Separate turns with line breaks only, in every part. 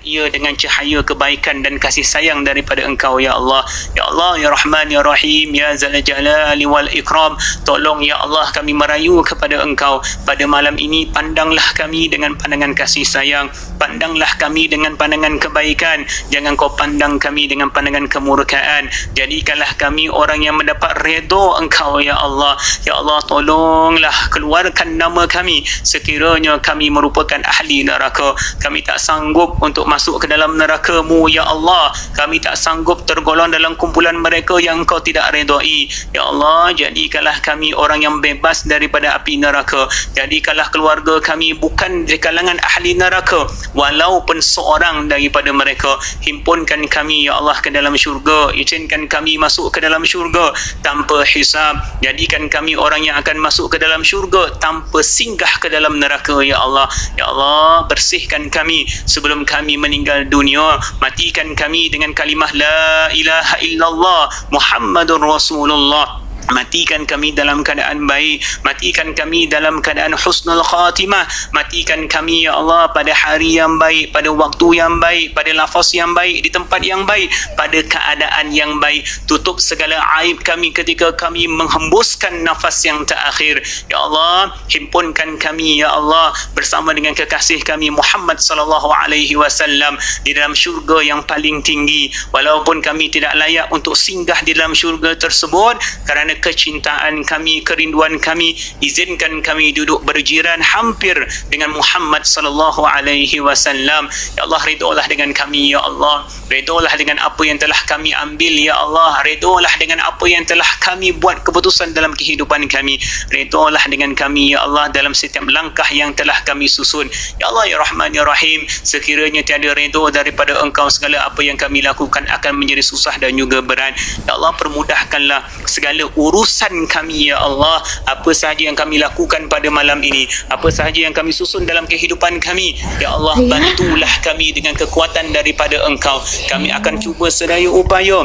ia dengan cahaya kebaikan dan kasih sayang daripada Engkau ya Allah. Ya Allah, ya Rahman, ya Rahim, ya Zal Jalali wal Ikram. Tolong ya Allah kami merayu kepada Engkau pada malam ini. Pandanglah kami dengan pandangan kasih sayang, pandanglah kami dengan pandangan kebaikan, jangan kau pandang kami dengan pandangan kemurkaan. Jadikanlah kami orang yang mendapat redha Engkau ya Allah. Ya Allah, tolonglah keluarkan nama kami sekiranya kami merupakan ahli neraka. Kami tak sanggup untuk masuk ke dalam neraka-Mu ya Allah. Kami tak sanggup tergolong dalam kumpulan mereka yang Engkau tidak redai. Ya Allah, jadikanlah kami orang yang bebas daripada api neraka. Jadikanlah keluarga kami bukan di kalangan ahli neraka, walaupun seorang daripada mereka. Himpunkan kami ya Allah ke dalam syurga, izinkan kami masuk ke dalam syurga tanpa hisab. Jadikan kami orang yang akan masuk ke dalam syurga tanpa singgah ke dalam neraka ya Allah. Ya Allah, bersihkan kami sebelum kami meninggal dunia. Matikan kami dengan kalimah la ilaha illallah Muhammadur Rasulullah. Matikan kami dalam keadaan baik, matikan kami dalam keadaan husnul khatimah, matikan kami ya Allah pada hari yang baik, pada waktu yang baik, pada lafaz yang baik, di tempat yang baik, pada keadaan yang baik. Tutup segala aib kami ketika kami menghembuskan nafas yang terakhir. Ya Allah, himpunkan kami ya Allah bersama dengan kekasih kami Muhammad sallallahu alaihi wasallam di dalam syurga yang paling tinggi. Walaupun kami tidak layak untuk singgah di dalam syurga tersebut, kerana kecintaan kami, kerinduan kami, izinkan kami duduk berjiran hampir dengan Muhammad sallallahu alaihi wasallam. Ya Allah, redhalah dengan kami ya Allah. Redhalah dengan apa yang telah kami ambil ya Allah. Redhalah dengan apa yang telah kami buat keputusan dalam kehidupan kami. Redhalah dengan kami ya Allah dalam setiap langkah yang telah kami susun. Ya Allah, ya Rahman, ya Rahim, sekiranya tiada redha daripada Engkau, segala apa yang kami lakukan akan menjadi susah dan juga berat. Ya Allah, permudahkanlah segala urusan kami ya Allah. Apa sahaja yang kami lakukan pada malam ini, apa sahaja yang kami susun dalam kehidupan kami, ya Allah, bantulah kami dengan kekuatan daripada Engkau. Kami akan cuba sedaya upaya,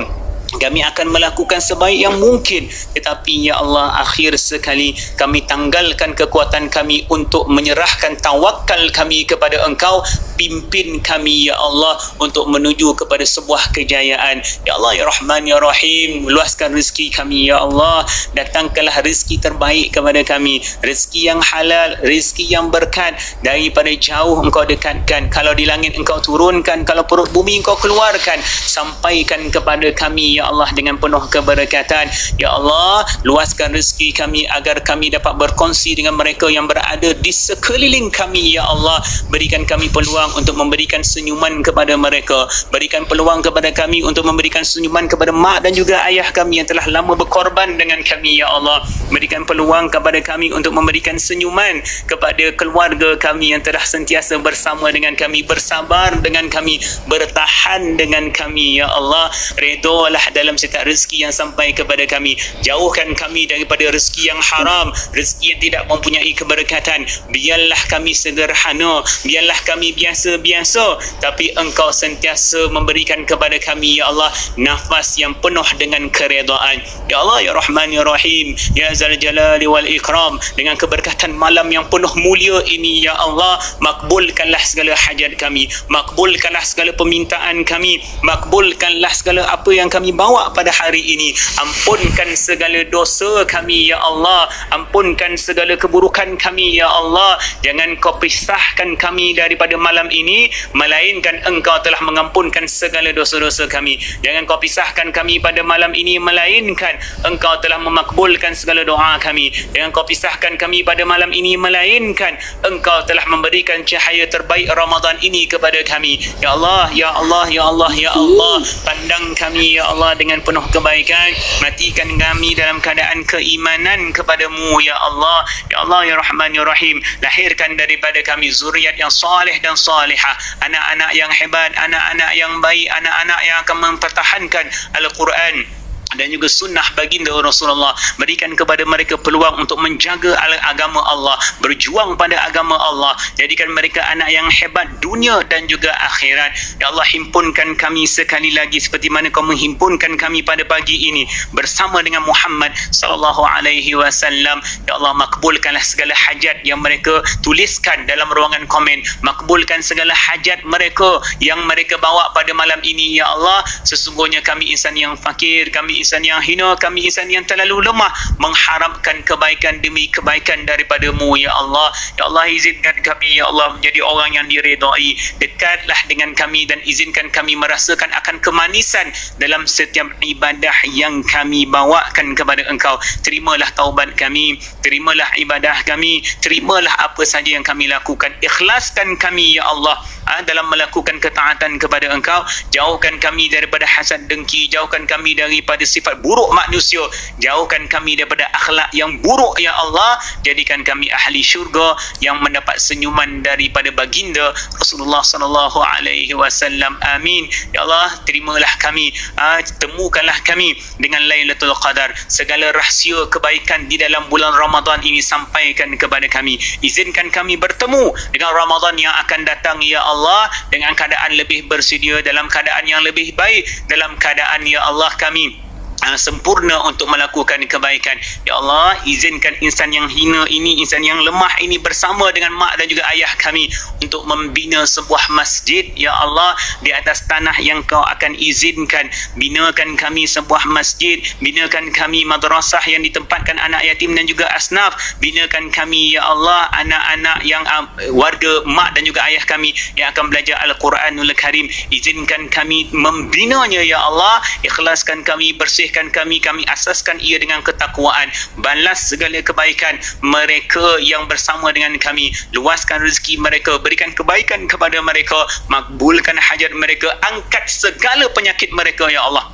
kami akan melakukan sebaik yang mungkin, tetapi ya Allah, akhir sekali kami tanggalkan kekuatan kami untuk menyerahkan tawakal kami kepada Engkau. Pimpin kami ya Allah untuk menuju kepada sebuah kejayaan. Ya Allah, ya Rahman, ya Rahim, luaskan rezeki kami ya Allah. Datangkanlah rezeki terbaik kepada kami, rezeki yang halal, rezeki yang berkat. Daripada jauh Engkau dekatkan, kalau di langit Engkau turunkan, kalau perut bumi Engkau keluarkan. Sampaikan kepada kami ya Allah dengan penuh keberkatan. Ya Allah, luaskan rezeki kami agar kami dapat berkongsi dengan mereka yang berada di sekeliling kami ya Allah. Berikan kami peluang untuk memberikan senyuman kepada mereka. Berikan peluang kepada kami untuk memberikan senyuman kepada mak dan juga ayah kami yang telah lama berkorban dengan kami ya Allah. Berikan peluang kepada kami untuk memberikan senyuman kepada keluarga kami yang telah sentiasa bersama dengan kami, bersabar dengan kami, bertahan dengan kami ya Allah. Redhalah dalam setiap rezeki yang sampai kepada kami. Jauhkan kami daripada rezeki yang haram, rezeki yang tidak mempunyai keberkatan. Biarlah kami sederhana, biarlah kami biasa-biasa, tapi Engkau sentiasa memberikan kepada kami ya Allah nafas yang penuh dengan keredaan. Ya Allah, ya Rahman, ya Rahim, ya Zal Jalali wal Ikram, dengan keberkatan malam yang penuh mulia ini ya Allah, makbulkanlah segala hajat kami, makbulkanlah segala permintaan kami, makbulkanlah segala apa yang kami bawa pada hari ini. Ampunkan segala dosa kami ya Allah, ampunkan segala keburukan kami ya Allah. Jangan Kau pisahkan kami daripada malam ini, melainkan Engkau telah mengampunkan segala dosa-dosa kami. Jangan Kau pisahkan kami pada malam ini, melainkan Engkau telah memakbulkan segala doa kami. Jangan Kau pisahkan kami pada malam ini, melainkan Engkau telah memberikan cahaya terbaik Ramadan ini kepada kami. Ya Allah, ya Allah, ya Allah, ya Allah, pandang kami ya Allah dengan penuh kebaikan. Matikan kami dalam keadaan keimanan kepada-Mu ya Allah. Ya Allah, ya Rahman, ya Rahim, lahirkan daripada kami zuriat yang soleh dan salihah, anak-anak yang hebat, anak-anak yang baik, anak-anak yang akan mempertahankan Al-Quran, dan juga sunnah baginda Rasulullah. Berikan kepada mereka peluang untuk menjaga agama Allah, berjuang pada agama Allah. Jadikan mereka anak yang hebat dunia dan juga akhirat. Ya Allah, himpunkan kami sekali lagi seperti mana kau menghimpunkan kami pada pagi ini bersama dengan Muhammad sallallahu alaihi wasallam. Ya Allah, makbulkanlah segala hajat yang mereka tuliskan dalam ruangan komen. Makbulkan segala hajat mereka yang mereka bawa pada malam ini. Ya Allah, sesungguhnya kami insan yang fakir, kami insan yang hina, kami insan yang terlalu lemah mengharapkan kebaikan demi kebaikan daripada-Mu. Ya Allah, ya Allah, izinkan kami ya Allah menjadi orang yang diredai. Dekatlah dengan kami dan izinkan kami merasakan akan kemanisan dalam setiap ibadah yang kami bawakan kepada Engkau. Terimalah taubat kami, terimalah ibadah kami, terimalah apa saja yang kami lakukan. Ikhlaskan kami ya Allah dalam melakukan ketaatan kepada Engkau. Jauhkan kami daripada hasad dengki, jauhkan kami daripada sifat buruk manusia, jauhkan kami daripada akhlak yang buruk ya Allah. Jadikan kami ahli syurga yang mendapat senyuman daripada baginda Rasulullah sallallahu alaihi wasallam. Amin. Ya Allah, terimalah kami, temukanlah kami dengan Lailatul Qadar. Segala rahsia kebaikan di dalam bulan Ramadan ini sampaikan kepada kami. Izinkan kami bertemu dengan Ramadan yang akan datang ya Allah dengan keadaan lebih bersedia, dalam keadaan yang lebih baik, dalam keadaan ya Allah kami sempurna untuk melakukan kebaikan. Ya Allah, izinkan insan yang hina ini, insan yang lemah ini bersama dengan mak dan juga ayah kami untuk membina sebuah masjid ya Allah di atas tanah yang Kau akan izinkan. Binakan kami sebuah masjid, binakan kami madrasah yang ditempatkan anak yatim dan juga asnaf. Binakan kami ya Allah anak-anak yang warga mak dan juga ayah kami yang akan belajar Al-Quranul Karim. Izinkan kami membinanya ya Allah. Ikhlaskan kami, bersih kami asaskan ia dengan ketakwaan. Balas segala kebaikan mereka yang bersama dengan kami. Luaskan rezeki mereka, berikan kebaikan kepada mereka, makbulkan hajat mereka, angkat segala penyakit mereka ya Allah.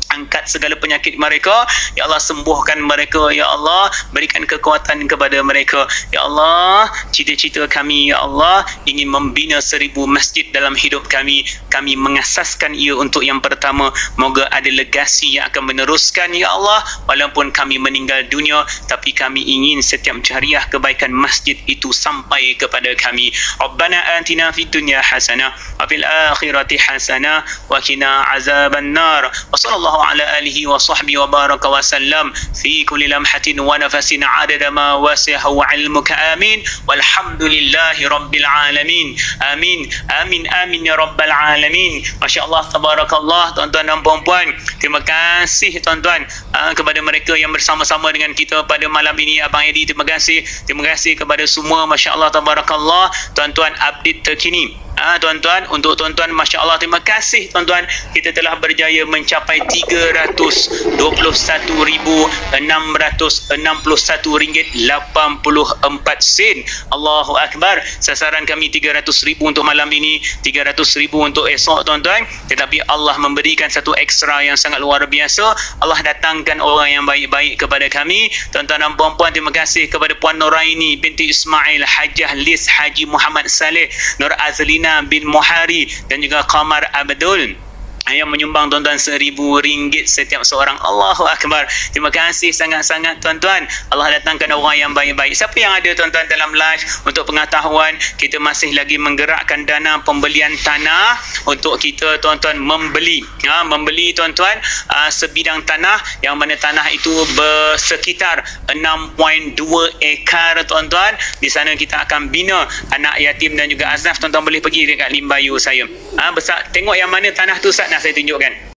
Angkat segala penyakit mereka ya Allah, sembuhkan mereka ya Allah, berikan kekuatan kepada mereka ya Allah. Cita-cita kami ya Allah ingin membina 1000 masjid dalam hidup kami. Kami mengasaskan ia untuk yang pertama. Moga ada legasi yang akan meneruskan ya Allah. Walaupun kami meninggal dunia, tapi kami ingin setiap jariah kebaikan masjid itu sampai kepada kami. Rabbana atina fid dunya hasanah wa fil akhirati hasanah wa qina azaban nar. Wa sallallahu على آله وصحبه وبارك وسلم في كل لمحة ونفس عدد ما وسعه علمك. آمين والحمد لله رب العالمين. آمين آمين آمين يا رب العالمين. Masya Allah, tabarakallah. Tuan-tuan dan puan-puan, terima kasih tuan-tuan kepada mereka yang bersama-sama dengan kita pada malam ini. Abang Edi, terima kasih kepada semua. Masya Allah, tabarakallah. Tuan-tuan, update terkini tuan-tuan, untuk tuan-tuan, Masya Allah, terima kasih tuan-tuan. Kita telah berjaya mencapai RM312,661.84. Allahu Akbar. Sasaran kami 300,000 untuk malam ini, 300,000 untuk esok tuan-tuan. Tetapi Allah memberikan satu ekstra yang sangat luar biasa. Allah datangkan orang yang baik-baik kepada kami. Tuan-tuan dan puan-puan, terima kasih kepada Puan Nuraini binti Ismail, Hajah Lis Haji Muhammad Saleh, Nur Azlina bin Muhari dan juga Qamar Abdul yang menyumbang tuan-tuan RM1,000 setiap seorang. Allahu Akbar. Terima kasih sangat-sangat tuan-tuan. Allah datangkan orang yang baik-baik. Siapa yang ada tuan-tuan dalam live, untuk pengetahuan, kita masih lagi menggerakkan dana pembelian tanah untuk kita tuan-tuan membeli tuan-tuan sebidang tanah yang mana tanah itu bersekitar 6.2 ekar tuan-tuan. Di sana kita akan bina anak yatim dan juga asnaf. Tuan-tuan boleh pergi dekat Limbayu saya. Besar. Tengok yang mana tanah tu Ustaz, nak saya tunjukkan.